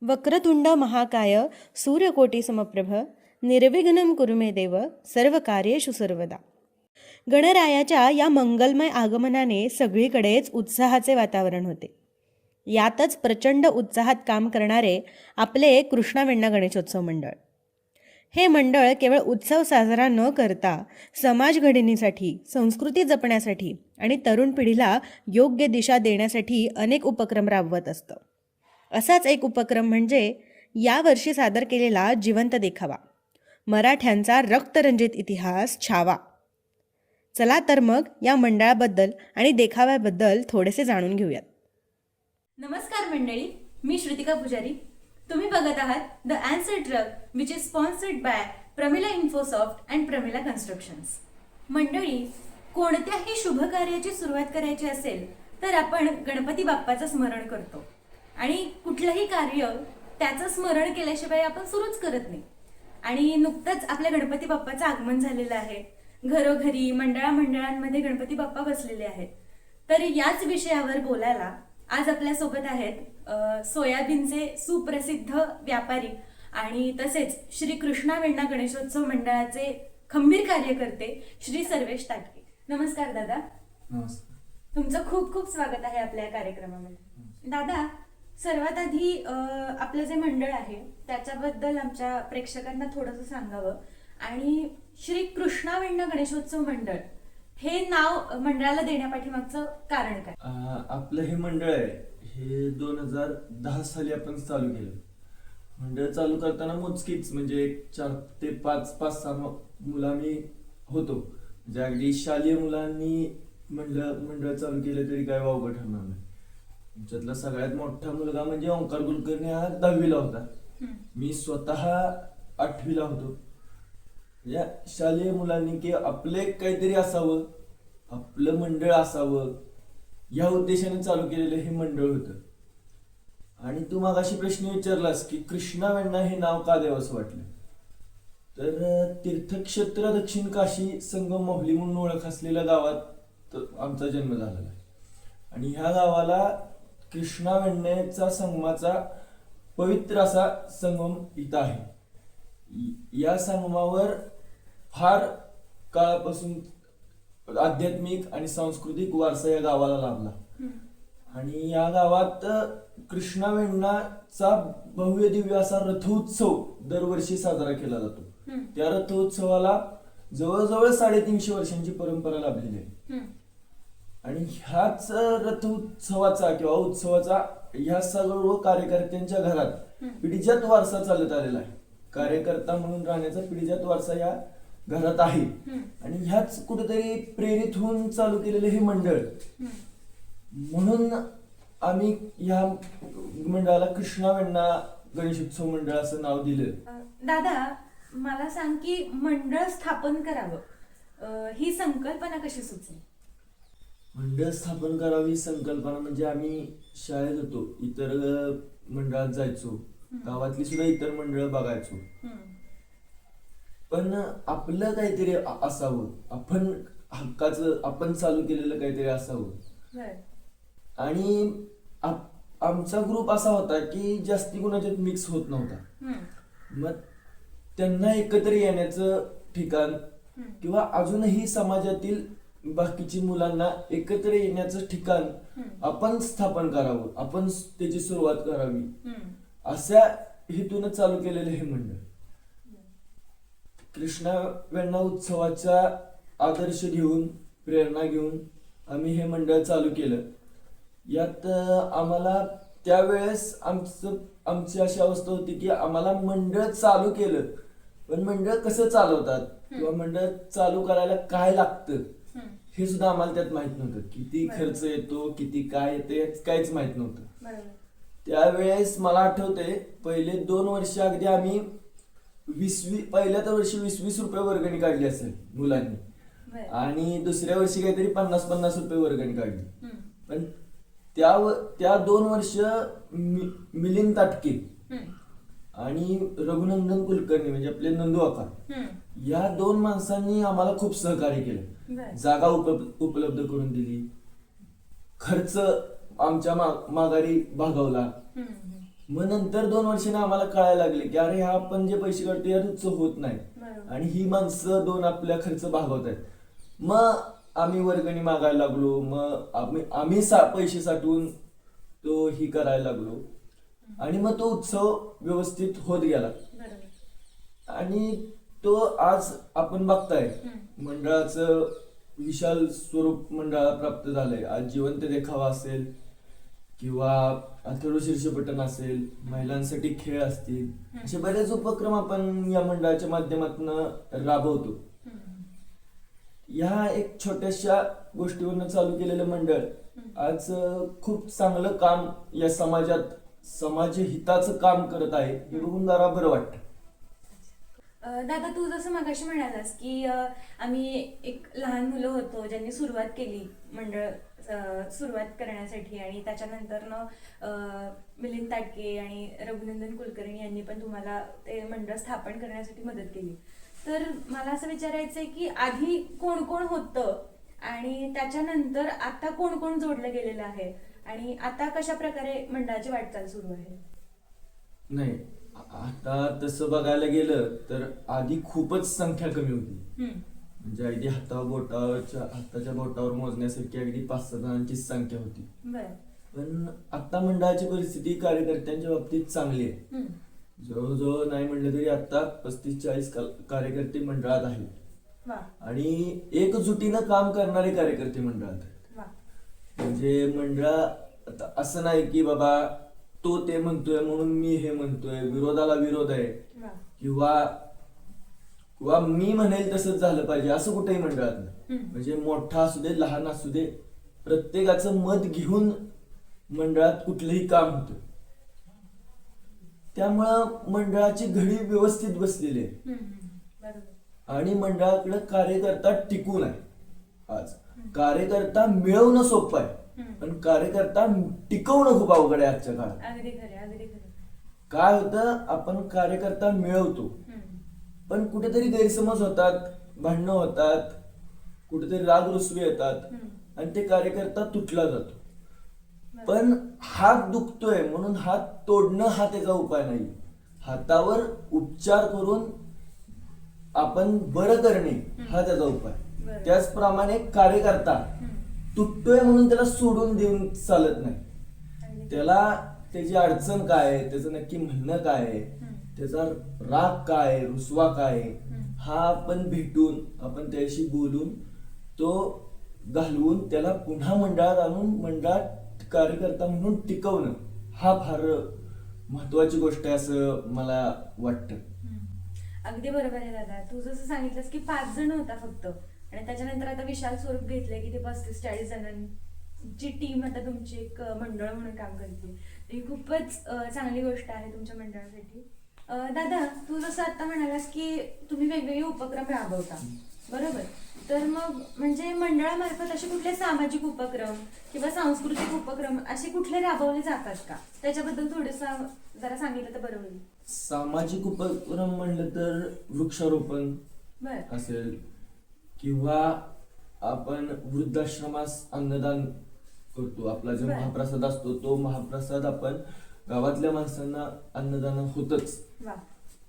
वक्रतुंड महाकाय सूर्यकोटी समप्रभ निर्विघ्नं कुरु मे देव सर्व कार्येषु सर्वदा. गणरायाच्या या मंगलमय आगमनाने सगळीकडेच उत्साहाचे वातावरण होते. यातच प्रचंड उत्साहात काम करणारे आपले कृष्णावेण्णा गणेशोत्सव मंडळ. हे मंडळ केवळ उत्सव साजरा न करता समाज घडणीसाठी, संस्कृती जपण्यासाठी आणि तरुण पिढीला योग्य दिशा देण्यासाठी अनेक उपक्रम राबवत असतं. असाच एक उपक्रम म्हणजे यावर्षी सादर केलेला जिवंत देखावा, मराठ्यांचा रक्तरंजित इतिहास छावा. चला तर मग या मंडळाबद्दल आणि देखाव्याबद्दल थोडेसे जाणून घेऊयात. नमस्कार मंडळी, मी श्रुतिका पुजारी. तुम्ही बघत आहात the answer truck which is sponsored by Pramila Infosoft and Pramila constructions. मंडळी, कोणत्याही शुभ कार्याची सुरुवात करायची असेल तर आपण गणपती बाप्पाचं स्मरण करतो आणि कुठलंही कार्य त्याचं स्मरण केल्याशिवाय आपण सुरूच करत नाही. आणि नुकतंच आपल्या गणपती बाप्पाचं आगमन झालेलं आहे. घरोघरी मंडळांमध्ये गणपती बाप्पा बसलेले आहेत. तर याच विषयावर बोलायला आज आपल्यासोबत आहेत सोयाबीनचे सुप्रसिद्ध व्यापारी आणि तसेच श्री कृष्णावेण्णा गणेशोत्सव मंडळाचे खंबीर कार्यकर्ते श्री सर्वेश ताटके. नमस्कार दादा. नमस्कार. तुमचं खूप खूप स्वागत आहे आपल्या या कार्यक्रमामध्ये. दादा, सर्वात आधी आपलं जे मंडळ आहे त्याच्याबद्दल आमच्या प्रेक्षकांना थोडंसं सांगावं आणि श्री कृष्णावेण्णा गणेशोत्सव मंडळ हे नाव मंडळाला देण्यापाठीमागचं कारण काय? आपलं हे मंडळ आहे हे 2010 साली आपण चालू केलं. मंडळ चालू करताना मोजकीच म्हणजे 4 ते 5-6 मुलं आम्ही होतो. म्हणजे अगदी शालेय मुलांनी मंडळ चालू केलं तरी काय वावगं ठरणार नाही. त्याच्यातला सगळ्यात मोठा मुलगा म्हणजे ओंकार कुलकर्णी हा 10वीला होता. मी स्वतः 8वीला होतो. या शालेय मुलांनी की आपले काहीतरी असावं, आपलं मंडळ असावं या उद्देशाने चालू केलेलं हे मंडळ होतं. आणि तू मगाशी प्रश्न विचारलास की कृष्णावेण्णा हे नाव का द्यावंसं वाटलं, तर तीर्थक्षेत्र दक्षिण काशी संगम माहुली म्हणून ओळख असलेल्या गावात आमचा जन्म झालेला आहे. आणि ह्या गावाला कृष्णावेण्णाचा संगमाचा पवित्र असा संगम इथं आहे. या संगमावर फार काळापासून आध्यात्मिक आणि सांस्कृतिक वारसा या गावाला लाभला. आणि या गावात कृष्णावेण्णाचा भव्य दिव्य असा रथोत्सव दरवर्षी साजरा केला जातो. त्या रथोत्सवाला जवळजवळ 350 वर्षांची परंपरा लाभलेली आहे. आणि ह्याच रथोत्सवाचा किंवा उत्सवाचा ह्या सर्व कार्यकर्त्यांच्या घरात पिढीजात वारसा चालत आलेला आहे. कार्यकर्ता म्हणून राहण्याचा पिढीजात वारसा या घरात आहे. आणि ह्याच कुठेतरी प्रेरित होऊन चालू केलेले हे मंडळ, म्हणून आम्ही ह्या मंडळाला कृष्णावेण्णा गणेशोत्सव मंडळ असं नाव दिलं. दादा, मला सांग की मंडळ स्थापन करावं ही संकल्पना कशी सुचली? मंडळ स्थापन करावी संकल्पना म्हणजे आम्ही शाळेत होतो, इतर मंडळात जायचो, गावातली सुद्धा इतर मंडळ बघायचो. पण आपलं काहीतरी असावं, आपण हक्काचं आपण चालू केलेलं काहीतरी असावं. आणि आमचा ग्रुप असा होता की जास्ती कुणाच्यात मिक्स होत नव्हता. मग त्यांना एकत्र येण्याचं ठिकाण किंवा अजूनही समाजातील बाकीची मुलांना एकत्र येण्याचं ठिकाण आपण स्थापन करावं, आपण त्याची सुरुवात करावी, अशा हेतून चालू केलेलं हे मंडळ. कृष्णावेण्णा उत्सवाचा आदर्श घेऊन, प्रेरणा घेऊन आम्ही हे मंडळ चालू केलं. यात आम्हाला त्यावेळेस आमची अशी अवस्था होती की आम्हाला मंडळ चालू केलं, पण मंडळ कसं चालवतात किंवा मंडळ चालू करायला काय लागतं हे सुद्धा आम्हाला त्यात माहित नव्हतं. किती खर्च येतो, किती काय येते काहीच माहित नव्हतं. त्यावेळेस मला आठवतंय पहिले 2 वर्ष अगदी आम्ही पहिल्या तर वर्षी 20-20 रुपये वर्गणी काढली असेल मुलांनी, आणि दुसऱ्या वर्षी काहीतरी 50-50 रुपये वर्गणी काढली. पण त्या 2 वर्ष मिलिंद ताटके आणि रघुनंदन कुलकर्णी म्हणजे आपले नंदू आका या 2 माणसांनी आम्हाला खूप सहकार्य केलं. जागा उपलब्ध करून दिली, खर्च आमच्या माघारी भागवला. मग नंतर 2 वर्षांनी आम्हाला कळायला लागले की अरे हा आपण जे पैसे काढतो यात उत्सव होत नाही बरोबर. आणि ही माणसं 2 आपल्या खर्च भागवत आहेत. मग आम्ही वर्गणी मागायला लागलो, मग आम्ही पैसे साठवून तो ही करायला लागलो आणि मग तो उत्सव व्यवस्थित होत गेला. बरोबर. आणि तो आज आपण बघताय मंडळाचं विशाल स्वरूप मंडळाला प्राप्त झालंय. आज जिवंत देखावा असेल किंवा अथर्व शीर्षपटन असेल, महिलांसाठी खेळ असतील, असे बरेच उपक्रम आपण या मंडळाच्या माध्यमातून राबवतो. ह्या एक छोट्याशा गोष्टीवरनं चालू केलेलं मंडळ आज खूप चांगलं काम या समाजात समाजहिताचं काम करत आहे हे बघून जरा बरं वाटतं. दादा, तू जसं मगाशी म्हणालास की आम्ही एक लहान मुलं होतो ज्यांनी सुरुवात केली मंडळ सुरुवात करण्यासाठी, आणि त्याच्यानंतर मिलिंद ताटके आणि रघुनंदन कुलकर्णी यांनी पण तुम्हाला ते मंडळ स्थापन करण्यासाठी मदत केली. तर मला असं विचारायचंय की आधी कोण कोण होतं आणि त्याच्यानंतर आता कोण कोण जोडलं गेलेलं आहे आणि आता कशा प्रकारे मंडळाची वाटचाल सुरू आहे? नाही, आता तसं बघायला गेलं तर आधी खूपच संख्या कमी होती. म्हणजे अगदी हाताच्या बोटावर मोजण्यासारखी अगदी 5-6 जणांचीच संख्या होती. बरं. पण आता मंडळाची परिस्थिती कार्यकर्त्यांच्या बाबतीत चांगली आहे. जवळजवळ नाही म्हणलं तरी आता 35-40 कार्यकर्ते मंडळात आहेत वा. आणि एकजुटीनं काम करणारे कार्यकर्ते मंडळात आहेत. वा. म्हणजे मंडळात असं नाही की बाबा तो ते म्हणतोय म्हणून मी हे म्हणतोय, विरोधाला विरोध आहे वा. किंवा मी म्हणेल तसंच झालं पाहिजे असं कुठेही मंडळात नाही. म्हणजे मोठा असू दे लहान असू दे, प्रत्येकाचं मत घेऊन मंडळात कुठलंही काम होतं. त्यामुळं मंडळाची घडी व्यवस्थित बसलेली आहे बरोबर. आणि मंडळाकडे कार्यकर्ता टिकून आहे. आज कार्यकर्ता मिळवणं सोपं आहे पण कार्यकर्ता टिकवणं खूप अवघड आहे आजच्या काळात. अगदी खरे, अगदी खरे. काय होतं, आपण कार्यकर्ता मिळवतो पण कुठेतरी गैरसमज होतात, भांडणं होतात, कुठेतरी राग रुसवे येतात आणि ते कार्यकर्ता तुटला जातो. पण हात दुखतोय म्हणून हात तोडणं हा त्याचा उपाय नाही. हातावर उपचार करून आपण बरं करणे हा त्याचा उपाय. त्याचप्रमाणे कार्यकर्ता तुटतोय म्हणून त्याला सोडून देऊन चालत नाही. त्याला त्याची अडचण काय आहे, त्याचं नक्की म्हणणं काय आहे, त्याचा राग काय आहे, रुसवा काय आहे, हा आपण भेटून आपण त्याशी बोलून तो घालवून त्याला पुन्हा मंडळात आणून मंडळात कार्यकर्ता म्हणून टिकवणं हा फार महत्वाची गोष्ट आहे असं मला वाटतं. अगदी बरोबर आहे दादा. तू जसं सांगितलंस की 5 जण होता फक्त आणि त्याच्यानंतर आता विशाल स्वरूप घेतलंय की ते 35-40 जणांची टीम आता तुमची एक मंडळ म्हणून काम करते. ही खूपच चांगली गोष्ट आहे तुमच्या मंडळासाठी. दादा, तू जसं आता म्हणालास की तुम्ही वेगवेगळे उपक्रम राबवता, बरोबर? तर मग म्हणजे मंडळामार्फत असे कुठले सामाजिक उपक्रम किंवा सांस्कृतिक उपक्रम असे कुठले राबवले जातात का? त्याच्याबद्दल थोडंसं जरा सांगितलं तर बरं होईल. सामाजिक उपक्रम म्हणलं तर वृक्षारोपण बरं. असेल किंवा आपण वृद्धाश्रमास अन्नदान करतो. आपला जो महाप्रसाद असतो तो महाप्रसाद आपण गावातल्या माणसांना अन्नदान होतच,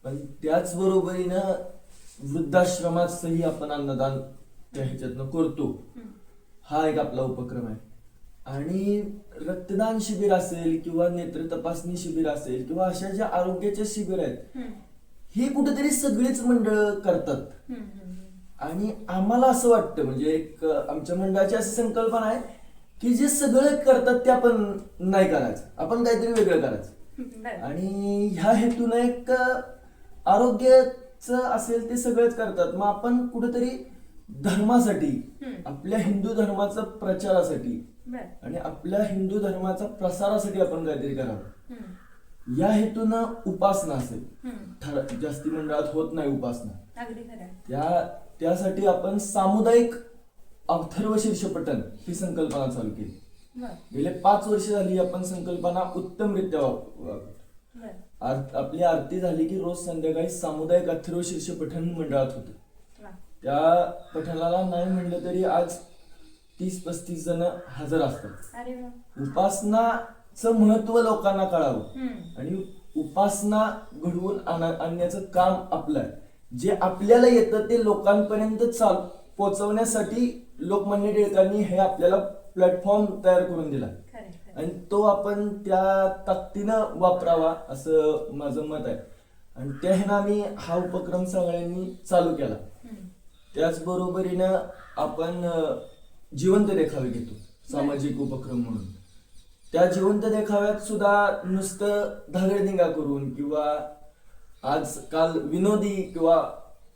पण त्याच बरोबरीनं वृद्धाश्रमासही आपण अन्नदान त्या ह्याच्यातनं करतो. हा एक आपला उपक्रम आहे. आणि रक्तदान शिबिर असेल किंवा नेत्र तपासणी शिबिर असेल किंवा अशा ज्या आरोग्याचे शिबिर आहेत हे कुठेतरी सगळीच मंडळ करतात. आणि आम्हाला असं वाटतं म्हणजे एक आमच्या मंडळाची अशी संकल्पना आहे की जे सगळं करतात ते आपण नाही करायचं, आपण काहीतरी वेगळं करायचं. आणि ह्या हेतूने एक आरोग्याचं असेल ते सगळंच करतात, मग आपण कुठेतरी धर्मासाठी आपल्या हिंदू धर्माचा प्रचारासाठी आणि आपल्या हिंदू धर्माचा प्रसारासाठी आपण काहीतरी करावं. या हेतूनं उपासना असेल, जास्ती मंडळात होत नाही उपासना, त्यासाठी आपण सामुदायिक अथर्व शीर्षपटन ही संकल्पना चालू केली. गेले 5 वर्ष झाली आपण संकल्पना उत्तमरित्या वापरतो. आपली आरती झाली की रोज संध्याकाळी सामुदायिक अथर्व शीर्ष पठण मंडळात होतं. त्या पठणाला नाही म्हणलं तरी आज 30-35 जण हजर असतात. उपासना महत्व लोकांना कळावं हम्म. आणि उपासना घडवून आणण्याचं काम आपलं आहे. जे आपल्याला येतं ते लोकांपर्यंत पोहोचवण्यासाठी लोकमान्य टिळकांनी हे आपल्याला प्लॅटफॉर्म तयार करून दिला खरंय, खरंय. आणि तो आपण त्या ताकदीनं वापरावा असं माझं मत आहे. आणि त्या ह्यानं आम्ही हा उपक्रम सगळ्यांनी चालू केला. हम्म. त्याचबरोबरीनं आपण जिवंत देखावे घेतो सामाजिक उपक्रम म्हणून. त्या जिवंत देखाव्यात सुद्धा नुसतं धागडधिंगा करून किंवा आजकाल विनोदी किंवा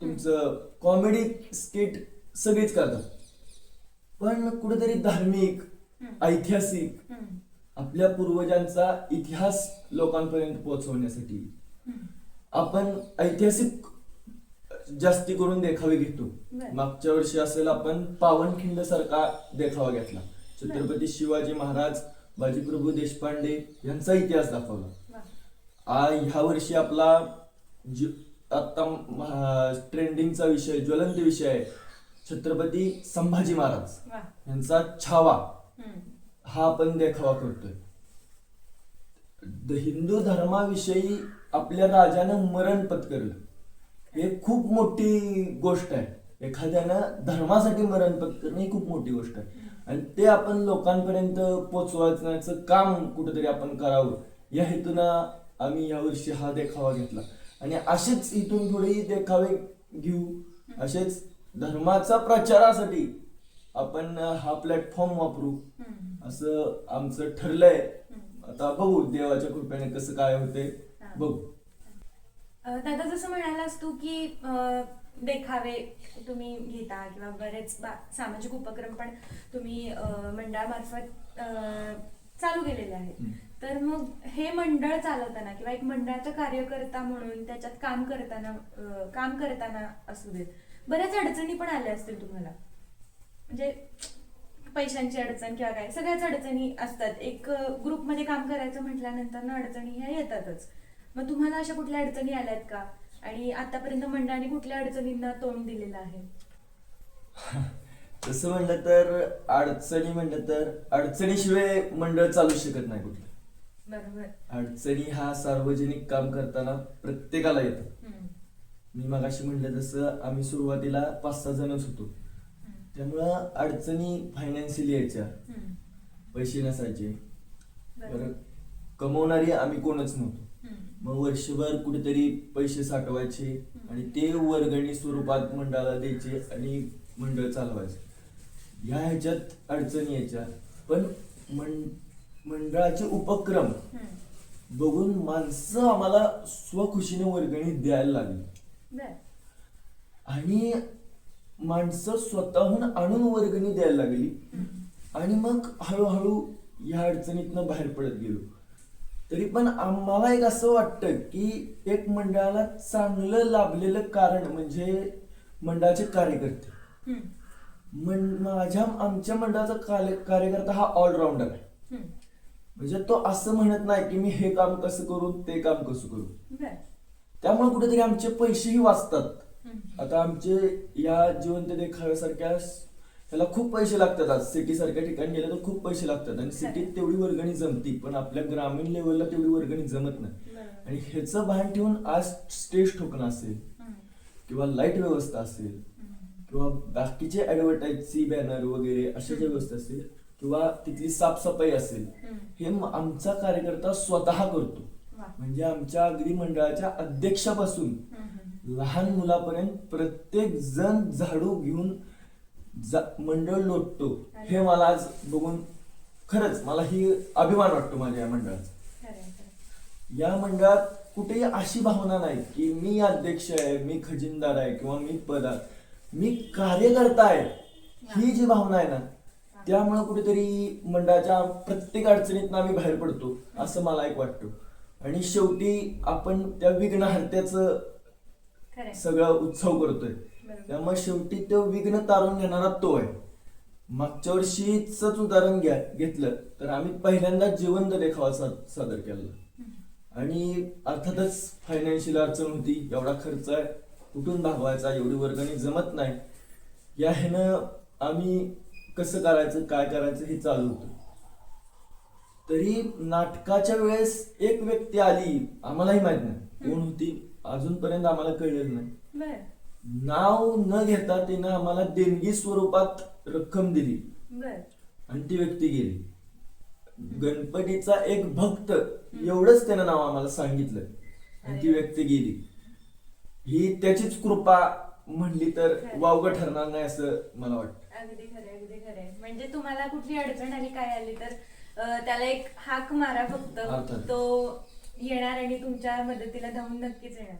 तुमचं कॉमेडी स्किट सगळीच करतात, पण कुठेतरी धार्मिक ऐतिहासिक हम्म. आपल्या पूर्वजांचा इतिहास लोकांपर्यंत पोहोचवण्यासाठी हम्म. आपण ऐतिहासिक जास्ती करून देखावे घेतो. बरं. मागच्या वर्षी असेल आपण पावनखिंड सारखा देखावा घेतला. छत्रपती शिवाजी महाराज, बाजीप्रभू देशपांडे यांचा इतिहास दाखवला. वा. ह्या वर्षी आपला आता ट्रेंडिंगचा विषय, ज्वलंत विषय आहे छत्रपती संभाजी महाराज वा. यांचा छावा. हम्म. हा आपण देखावा करतोय. हिंदू धर्माविषयी आपल्या राजानं मरण पत्करलं, हे खूप मोठी गोष्ट आहे. एखाद्यानं धर्मासाठी मरण पत्करणं ही खूप मोठी गोष्ट आहे आणि ते आपण लोकांपर्यंत पोचवायचं काम कुठेतरी आपण करावं या हेतूनं आम्ही यावर्षी हा देखावा घेतला. आणि असेच इथून पुढे देखावे घेऊ, असेच धर्माचा प्रचारासाठी आपण हा प्लॅटफॉर्म वापरू हम्म. असं आमचं ठरलंय. हम्म. आता बघू देवाच्या कृपेने कसं काय होते बघू. दादा, जसं म्हणालास तू की देखावे तुम्ही घेता किंवा बरेच सामाजिक उपक्रम पण तुम्ही मंडळामार्फत चालू केलेले आहेत. तर मग हे मंडळ चालवताना किंवा एक मंडळाचा कार्यकर्ता म्हणून त्याच्यात काम करताना असू देत, बऱ्याच अडचणी पण आल्या असतील तुम्हाला. म्हणजे पैशांची अडचण किंवा काय, सगळ्याच अडचणी असतात. एक ग्रुपमध्ये काम करायचं म्हटल्यानंतर अडचणी ह्या येतातच. मग तुम्हाला अशा कुठल्या अडचणी आल्यात का? आणि आतापर्यंत मंडळाने कुठल्या अडचणींना तोंड दिलेलं आहे? तसं म्हणलं तर अडचणीशिवाय मंडळ चालू शकत नाही कुठलं. बरोबर. अडचणी हा सार्वजनिक काम करताना प्रत्येकाला येतात. हम्म. मी मगाशी म्हणलं तसं आम्ही सुरुवातीला 5-6 जणच होतो. त्यामुळं अडचणी फायनान्शियली यायच्या, हम्म. पैसे नसायचे, बरोबर. बरं कमवणारी आम्ही कोणच नव्हतो. हम्म. मग वर्षभर कुठेतरी पैसे साठवायचे आणि ते वर्गणी स्वरूपात मंडळाला द्यायचे आणि मंडळ चालवायचे. ह्याच्यात अडचणी यायच्या, पण मंडळाचे उपक्रम हम्म. बघून माणसं आम्हाला स्वखुशीने वर्गणी द्यायला लागली बर. आणि माणसं स्वतःहून आणून वर्गणी द्यायला लागली. आणि मग हळूहळू या अडचणीतनं बाहेर पडत गेलो. तरी पण आम्हाला एक असं वाटतं की एक मंडळाला चांगलं लाभलेलं कारण म्हणजे मंडळाचे कार्यकर्ते. आमच्या मंडळाचा कार्यकर्ता हा ऑलराऊंडर आहे. म्हणजे तो असं म्हणत नाही की मी हे काम कसं करू ते काम कसं करू. त्यामुळे कुठेतरी आमचे पैसेही वाचतात. आता आमचे या जिवंत देखाव्यासारख्या त्याला खूप पैसे लागतात. आज सिटी सारख्या ठिकाणी गेलं तर खूप पैसे लागतात आणि सिटीत तेवढी वर्गणी जमती, पण आपल्या ग्रामीण लेवलला तेवढी वर्गणी जमत नाही. आणि ह्याचं भान ठेवून आज स्टेज ठोकणं असेल किंवा लाईट व्यवस्था असेल किंवा बाकीचे ऍडव्हर्टाईजची बॅनर वगैरे अशा ज्या व्यवस्था असतील किंवा तिथली साफसफाई असेल, हे आमचा कार्यकर्ता स्वतः करतो. म्हणजे आमच्या अगदी मंडळाच्या अध्यक्षापासून लहान मुलापर्यंत प्रत्येक जण झाडू घेऊन मंडळ लोटतो. हे मला आज बघून खरंच मला ही अभिमान वाटतो माझ्या या मंडळाचा. या मंडळात कुठेही अशी भावना नाही की मी अध्यक्ष आहे, मी खजिनदार आहे किंवा मी पदार, मी कार्यकर्ता आहे. ही जी भावना आहे ना, त्यामुळे कुठेतरी मंडळाच्या प्रत्येक अडचणीतनं आम्ही बाहेर पडतो असं मला एक वाटतं. आणि शेवटी आपण त्या विघ्नहर्त्याचं सगळं उत्सव करतोय, त्यामुळे शेवटी तो विघ्न तारून घेणारा तो आहे. मागच्या वर्षीच उदाहरण घेतलं तर आम्ही पहिल्यांदा जिवंत देखावा सादर केला आणि अर्थातच फायनान्शियल अडचण होती. एवढा खर्च आहे, कुठून भागवायचा, एवढी वर्गणी जमत नाही. या ह्यानं आम्ही कसं करायचं काय करायचं हे चालू होतं. तरी नाटकाच्या वेळेस एक व्यक्ती आली, आम्हालाही माहित नाही कोण होती, अजूनपर्यंत आम्हाला कळलेलं नाही. बर नाव न घेता तिनं आम्हाला देणगी स्वरूपात रक्कम दिली बर आणि ती व्यक्ती गेली. गणपतीचा एक भक्त एवढंच त्यानं नाव आम्हाला सांगितलं आणि ती व्यक्ती गेली. ही त्याचीच कृपा म्हणली तर वावगं ठरणार नाही असं मला वाटतं. अगदी खरे अगदी खरे. म्हणजे तुम्हाला कुठली अडचण आली काय आली तर त्याला एक हाक मारा फक्त, अर्थात. तो येणार आणि तुमच्या मदतीला धावून नक्कीच येणार.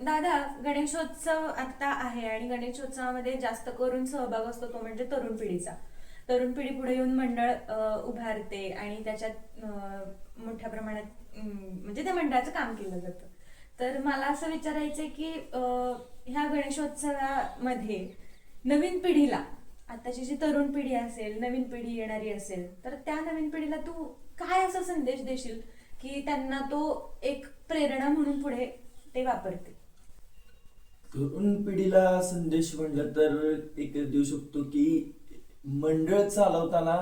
दादा, गणेशोत्सव आता आहे आणि गणेशोत्सवामध्ये जास्त करून सहभाग असतो तो म्हणजे तरुण पिढीचा. तरुण पिढी पुढे येऊन मंडळ उभारते आणि त्याच्यात मोठ्या प्रमाणात म्हणजे त्या मंडळाचं काम केलं जातं. तर मला असं विचारायचंय की ह्या गणेशोत्सवामध्ये नवीन पिढीला, आताची जी तरुण पिढी असेल, नवीन पिढी येणारी असेल, तर त्या नवीन पिढीला तू काय असा संदेश देशील की त्यांना तो एक प्रेरणा म्हणून पुढे ते वापरते? तरुण पिढीला संदेश म्हणलं तर एकच देऊ शकतो की मंडळ चालवताना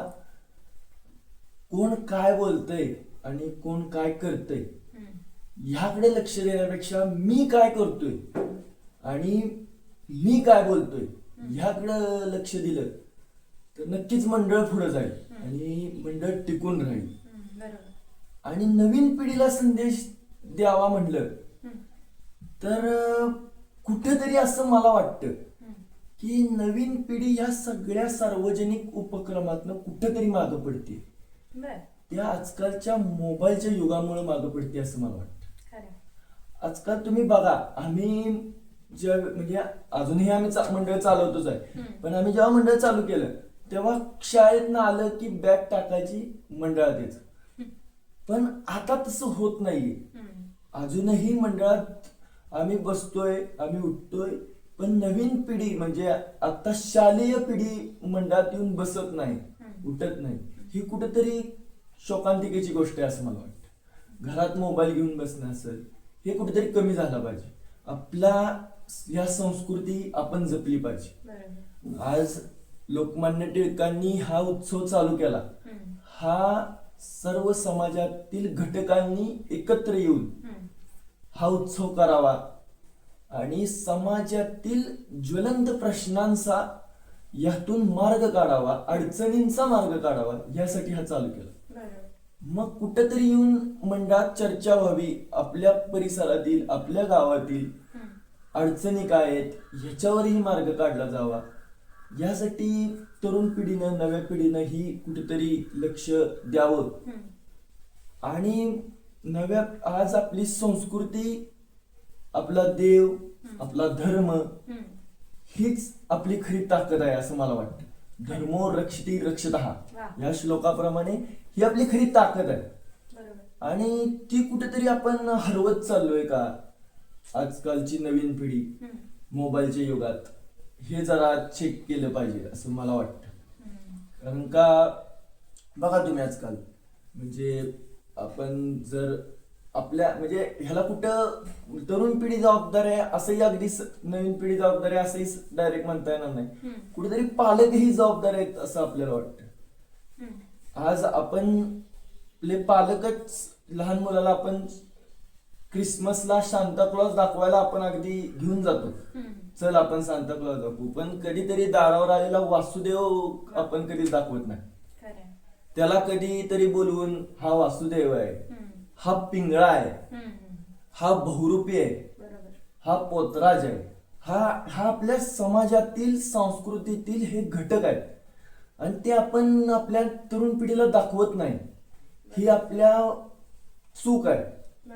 कोण काय बोलतंय आणि कोण काय करतंय ह्याकडे लक्ष देण्यापेक्षा मी काय करतोय आणि मी काय बोलतोय ह्याकडं लक्ष दिलं तर नक्कीच मंडळ पुढे जाईल आणि मंडळ टिकून राहील. बरोबर. आणि नवीन पिढीला संदेश द्यावा म्हणलं तर कुठेतरी असं मला वाटतं की नवीन पिढी ह्या सगळ्या सार्वजनिक उपक्रमातनं कुठेतरी मागं पडते. बर त्या आजकालच्या मोबाईलच्या युगामुळे मागं पडते असं मला वाटतं. खरं. आजकाल तुम्ही बघा, आम्ही म्हणजे अजूनही आम्ही मंडळ चालवतोच आहे, पण आम्ही जेव्हा मंडळ चालू केलं तेव्हा शाळेतनं आलं की बॅग टाकायची मंडळात यायचं. पण आता तसं होत नाहीये. अजूनही मंडळात आम्ही बसतोय, आम्ही उठतोय, पण नवीन पिढी म्हणजे आता शालेय पिढी मंडळात येऊन बसत नाही, उठत नाही. ही कुठेतरी शोकांतिकेची गोष्ट आहे असं मला वाटतं. घरात मोबाईल घेऊन बसणं असेल हे कुठेतरी कमी झालं पाहिजे. आपला या संस्कृती आपण जपली पाहिजे. बरोबर. आज लोकमान्य टिळकांनी हा उत्सव चालू केला. हा सर्व समाजातील घटकांनी एकत्र येऊन हा उत्सव करावा आणि समाजातील ज्वलंत प्रश्नांचा यातून मार्ग काढावा, अडचणींचा मार्ग काढावा, यासाठी हा चालू केला. बरोबर. मग कुठेतरी येऊन मंडळात चर्चा व्हावी, आपल्या परिसरातील, आपल्या गावातील अडचणी काय आहेत ह्याच्यावरही मार्ग काढला जावा. यासाठी तरुण पिढीनं, नव्या पिढीनं ही कुठेतरी लक्ष द्यावं. आणि नव्या आज आपली संस्कृती, आपला देव, आपला धर्म हीच आपली खरी ताकद आहे असं मला वाटतं. धर्मो रक्षिती रक्षतः या श्लोकाप्रमाणे ही आपली खरी ताकद आहे. बरोबर. आणि ती कुठेतरी आपण हरवत चाललोय का आजकालची नवीन पिढी मोबाईलच्या युगात, हे जरा चेक केलं पाहिजे असं मला वाटतं. कारण का बघा तुम्ही आजकाल म्हणजे आपण जर आपल्या म्हणजे ह्याला कुठं तरुण पिढी जबाबदार आहे असंही अगदी नवीन पिढी जबाबदार आहे असंही डायरेक्ट म्हणता येणार नाही. कुठेतरी पालकही जबाबदार आहेत असं आपल्याला वाटतं. आज आपण आपले पालकच लहान मुलाला आपण क्रिसमसला सांता क्लॉज दाखवायला आपण अगदी घेऊन जातो, चल आपण सांता क्लॉज दाखवू, पण कधीतरी दारावर आलेला वासुदेव आपण कधीच दाखवत नाही. त्याला कधीतरी बोलवून हा वासुदेव आहे, हा पिंगळा आहे, हा बहुरूपी आहे, हा पोतराज आहे, हा आपल्या समाजातील संस्कृतीतील हे घटक आहेत आणि ते आपण आपल्या तरुण पिढीला दाखवत नाही. ही आपल्या चूक आहे,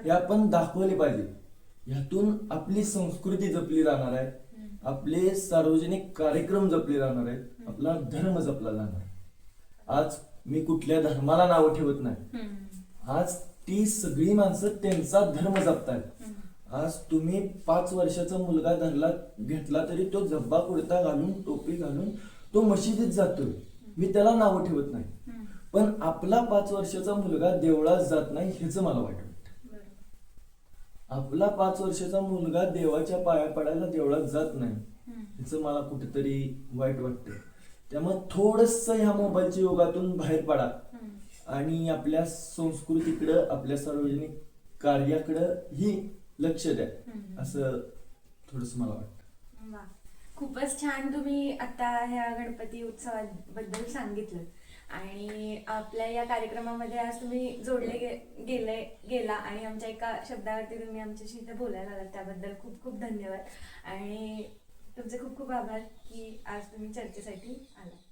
हे आपण दाखवली पाहिजे. यातून आपली संस्कृती जपली जाणार आहे, आपले सार्वजनिक कार्यक्रम जपले जाणार आहेत, आपला धर्म जपला जाणार आहे. आज मी कुठल्या धर्माला नाव ठेवत नाही. आज ती सगळी माणसं त्यांचा धर्म जपतायत. आज तुम्ही 5 वर्षाचा मुलगा घेतला तरी तो जब्बा कुर्ता घालून, टोपी घालून तो मशिदीत जातोय. मी त्याला नाव ठेवत नाही, पण आपला 5 वर्षाचा मुलगा देवळात जात नाही ह्याच मला वाटत. आपला 5 वर्षाचा मुलगा देवाच्या पाया पडायला देवळात जात नाही ह्याचं मला कुठेतरी वाईट वाटतं. त्यामुळे थोडस ह्या मोबाईलच्या युगातून बाहेर पडा, आणि आपल्या संस्कृतीकडं आपल्या सार्वजनिक कार्याकडं ही लक्ष द्या असं थोडस मला वाटतं. वा, खूपच छान तुम्ही आता ह्या गणपती उत्सवाबद्दल सांगितलं आणि आपल्या या कार्यक्रमामध्ये आज तुम्ही जोडले गेला आणि आमच्या एका शब्दावरती तुम्ही आमच्याशी इथे बोलायला आलात त्याबद्दल खूप खूप धन्यवाद आणि तुमचे खूप खूप आभार की आज तुम्ही चर्चेसाठी आलात.